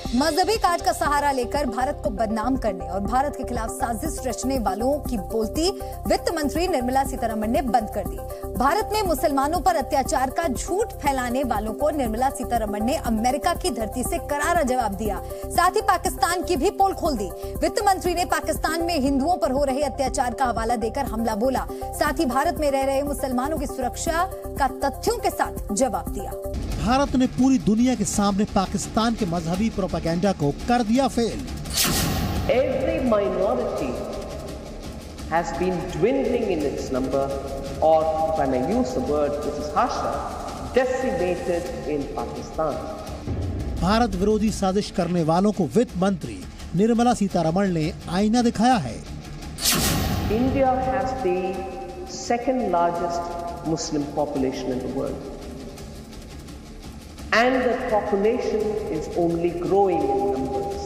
मजहबी काट का सहारा लेकर भारत को बदनाम करने और भारत के खिलाफ साजिश रचने वालों की बोलती वित्त मंत्री निर्मला सीतारमण ने बंद कर दी। भारत में मुसलमानों पर अत्याचार का झूठ फैलाने वालों को निर्मला सीतारमण ने अमेरिका की धरती से करारा जवाब दिया। साथ ही पाकिस्तान की भी पोल खोल दी। वित्त मंत्री ने पाकिस्तान में हिंदुओं पर हो रहे अत्याचार का हवाला देकर हमला बोला। साथ ही भारत में रह रहे मुसलमानों की सुरक्षा का तथ्यों के साथ जवाब दिया। भारत ने पूरी दुनिया के सामने पाकिस्तान के मजहबी प्रोपेगेंडा को कर दिया fail. Every minority has been dwindling in its number, or if I may use the word which is harsher, decimated in Pakistan. Bharat विरोधी साजिश करने वालों को वित्त मंत्री निर्मला सीतारमण ने आईना दिखाया है। India has the second largest Muslim population in the world. And the population is only growing in numbers.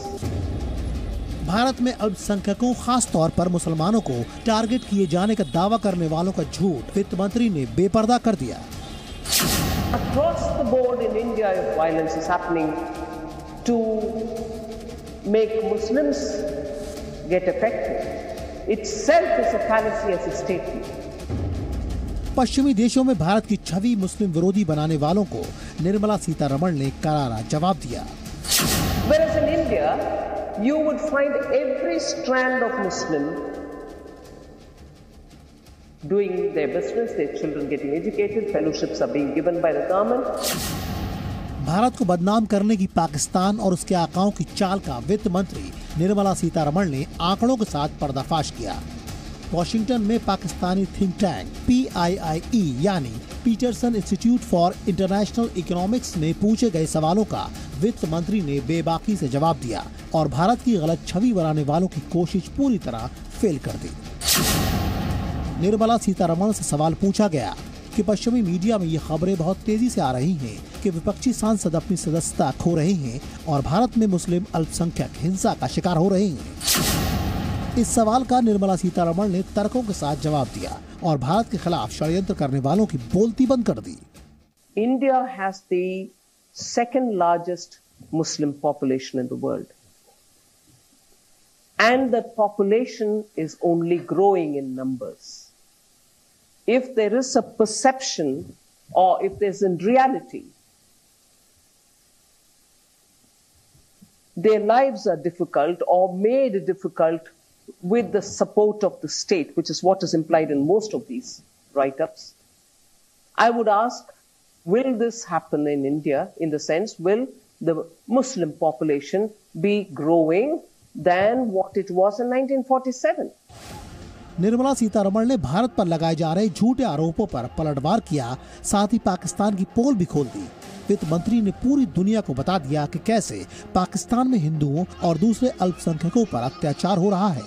Bharat में अल्पसंख्यकों खास तौर पर मुसलमानों को टारगेट किए जाने का दावा करने वालों का झूठ वित्त मंत्री ने बेपर्दा कर दिया। Across the board in India, if violence is happening to make Muslims get affected, itself is a fallacy as a statement. पश्चिमी देशों में भारत की छवि मुस्लिम विरोधी बनाने वालों को निर्मला सीतारमण ने करारा जवाब दिया। Whereas in India, you would find every strand of Muslim doing their business, their children getting educated, fellowships are being given by the government. Bharat को बदनाम करने की पाकिस्तान और उसके आकाओं की चाल का वित्त मंत्री निर्मला सीतारमण ने आंकड़ों के साथ पर्दाफाश किया। वॉशिंगटन में पाकिस्तानी थिंक टैंक PIIE यानी Peterson Institute for International Economics में पूछे गए सवालों का वित्त मंत्री ने बेबाकी से जवाब दिया और भारत की गलत छवि बनाने वालों की कोशिश पूरी तरह फेल कर दी। निर्मला सीतारमण से सवाल पूछा गया कि पश्चिमी मीडिया में ये खबरें बहुत तेजी से आ रही हैं कि विपक्षी सांसद अपनी सदस्यता खो रहे हैं और भारत में मुस्लिम अल्पसंख्यक हिंसा का शिकार हो रहे हैं। इस सवाल का निर्मला सीतारमण ने तर्कों के साथ जवाब दिया और भारत के खिलाफ षड्यंत्र करने वालों की बोलती बंद कर दी। India has the second largest Muslim population in the world. And the population is only growing in numbers. If there is a perception or if there's in reality, their lives are difficult or made difficult with the support of the state, which is what is implied in most of these write-ups. I would ask, will this happen in India in the sense, will the Muslim population be growing than what it was in 1947? Nirmala Sitharaman ने भारत पर लगाए जा रहे झूठे आरोपों पर पलटवार किया, साथ ही पाकिस्तान की पोल भी खोल दी। वित्त मंत्री ने पूरी दुनिया को बता दिया कि कैसे पाकिस्तान में हिंदुओं और दूसरे अल्पसंख्यकों पर अत्याचार हो रहा है।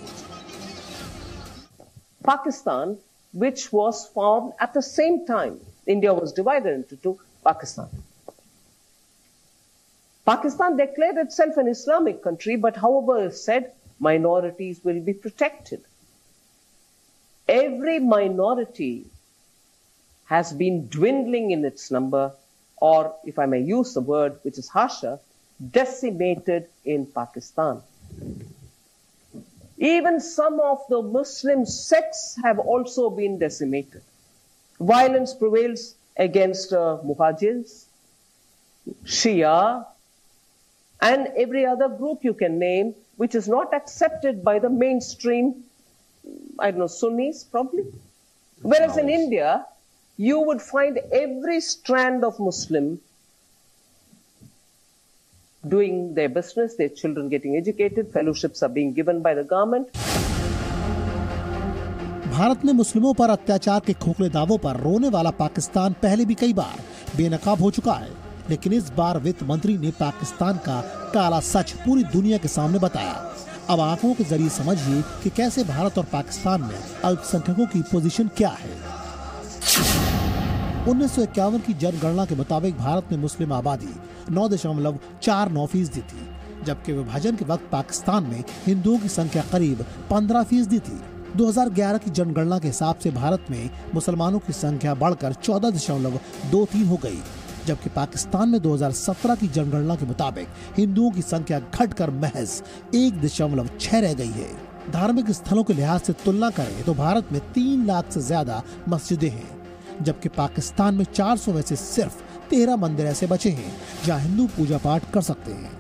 Pakistan, which was formed at the same time, India was divided into two, Pakistan. Pakistan declared itself an Islamic country, but however is said, minorities will be protected. Every minority has been dwindling in its number, or if I may use the word which is harsher, decimated in Pakistan. Even some of the Muslim sects have also been decimated. Violence prevails against Muhajirs, Shia, and every other group you can name, which is not accepted by the mainstream, I don't know, Sunnis probably. Whereas in India, you would find every strand of Muslim doing their business, their children getting educated, fellowships are being given by the government. Bharat में मुस्लिमों पर अत्याचार के खोखले दावों पर रोने वाला पाकिस्तान पहले भी कई बार बेनकाब हो चुका है, लेकिन इस बार वित्त मंत्री ने पाकिस्तान का काला सच पूरी दुनिया के सामने बताया। अब आंकड़ों के जरिए समझिए कि कैसे भारत और पाकिस्तान में अल्पसंख्यकों की पोजीशन क्या है। 1951 की जनगणना के मुताबिक भारत में मुस्लिम आबादी 9.49% थी, जबकि विभाजन के वक्त पाकिस्तान में हिंदुओं की संख्या करीब 15% थी। 2011 की जनगणना के हिसाब से भारत में मुसलमानों की संख्या बढ़कर 14.23 हो गई, जबकि पाकिस्तान में 2017 की जनगणना के मुताबिक हिंदुओं की संख्या घटकर महज 1.6 रह गई है। धार्मिक स्थलों के लिहाज से तुलना करें तो भारत में 3 लाख से ज्यादा मस्जिदें हैं, जबकि पाकिस्तान में 400 में से सिर्फ 13 मंदिर ऐसे बचे हैं जहां हिंदू पूजा पाठ कर सकते हैं।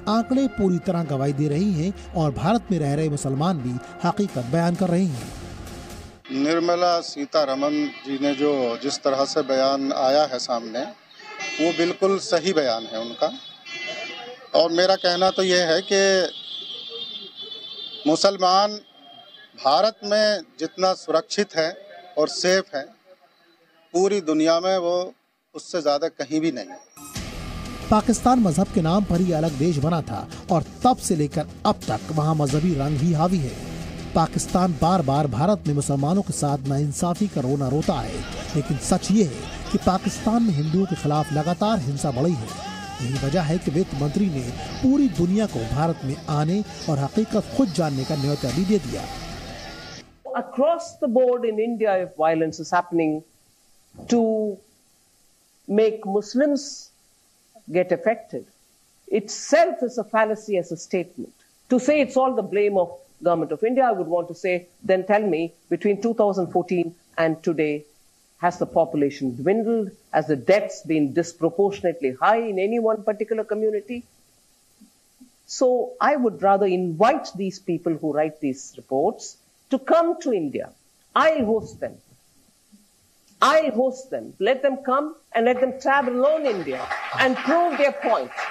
आंकड़े पूरी तरह गवाही दे रही हैं और भारत में रह रहे मुसलमान भी हकीकत बयान कर रहे हैं। निर्मला सीतारमण जी ने जिस तरह से बयान आया है सामने, वो बिल्कुल सही बयान है उनका। और मेरा कहना तो ये है कि मुसलमान भारत में जितना सुरक्षित है और सेफ है, पूरी दुनिया में वो उससे ज्यादा कहीं भी नहीं। पाकिस्तान मजहब के नाम पर ही अलग देश बना था और तब से लेकर अब तक वहाँ मजहबी रंग ही हावी है। पाकिस्तान बार बार भारत में मुसलमानों के साथ नाइंसाफी का रोना रोता है, लेकिन सच ये है कि पाकिस्तान में हिंदुओं के खिलाफ लगातार हिंसा बढ़ी है। यही वजह है कि वित्त मंत्री ने पूरी दुनिया को भारत में आने और हकीकत खुद जानने का न्योता भी दे दिया। Across the board in India, if violence is happening to make Muslims get affected, itself is a fallacy as a statement. To say it's all the blame of Government of India, I would want to say, then tell me, between 2014 and today, has the population dwindled? Has the deaths been disproportionately high in any one particular community? So I would rather invite these people who write these reports to come to India. I'll host them. I'll host them. Let them come and let them travel alone India and prove their point.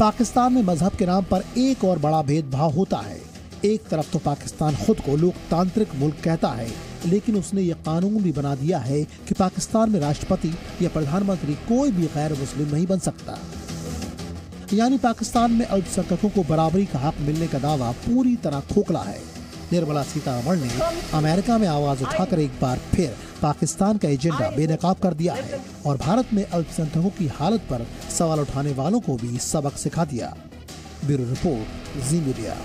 Pakistan में मजहब के नाम पर एक और बड़ा भेदभाव होता है। एक तरफ तो पाकिस्तान खुद को लोकतांत्रिक मुल्क कहता है, लेकिन उसने ये कानून भी बना दिया है कि पाकिस्तान में राष्ट्रपति या प्रधानमंत्री कोई भी गैर मुस्लिम नहीं बन सकता। यानी पाकिस्तान में अल्पसंख्यकों को बराबरी का हक मिलने का दावा पूरी तरह खोखला है। निर्मला सीतारमण ने अमेरिका में आवाज उठाकर एक बार फिर पाकिस्तान का एजेंडा बेनकाब कर दिया है और भारत में अल्पसंख्यकों की हालत पर सवाल उठाने वालों को भी सबक सिखा दिया। ब्यूरो रिपोर्ट, जी मीडिया।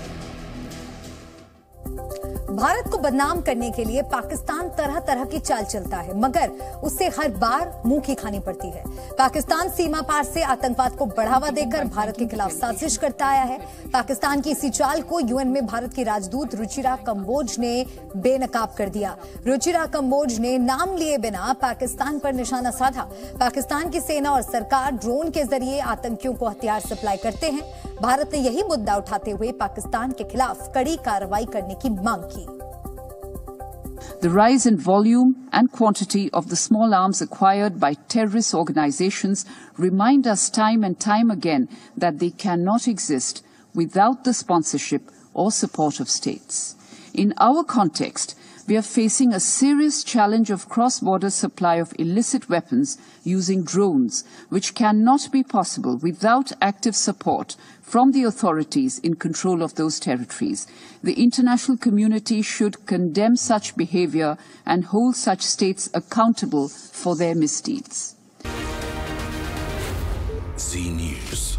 भारत को बदनाम करने के लिए पाकिस्तान तरह तरह की चाल चलता है, मगर उससे हर बार मुंह की खानी पड़ती है। पाकिस्तान सीमा पार से आतंकवाद को बढ़ावा देकर भारत के खिलाफ साजिश करता आया है। पाकिस्तान की इसी चाल को यूएन में भारत की राजदूत रुचिरा कंबोज ने बेनकाब कर दिया। रुचिरा कंबोज ने नाम लिए बिना पाकिस्तान पर निशाना साधा। पाकिस्तान की सेना और सरकार ड्रोन के जरिए आतंकियों को हथियार सप्लाई करते हैं। भारत ने यही मुद्दा उठाते हुए पाकिस्तान के खिलाफ कड़ी कार्रवाई करने की मांग की। The rise in volume and quantity of the small arms acquired by terrorist organizations remind us time and time again that they cannot exist without the sponsorship or support of states. In our context, we are facing a serious challenge of cross-border supply of illicit weapons using drones, which cannot be possible without active support from the authorities in control of those territories. The international community should condemn such behavior and hold such states accountable for their misdeeds. Z News.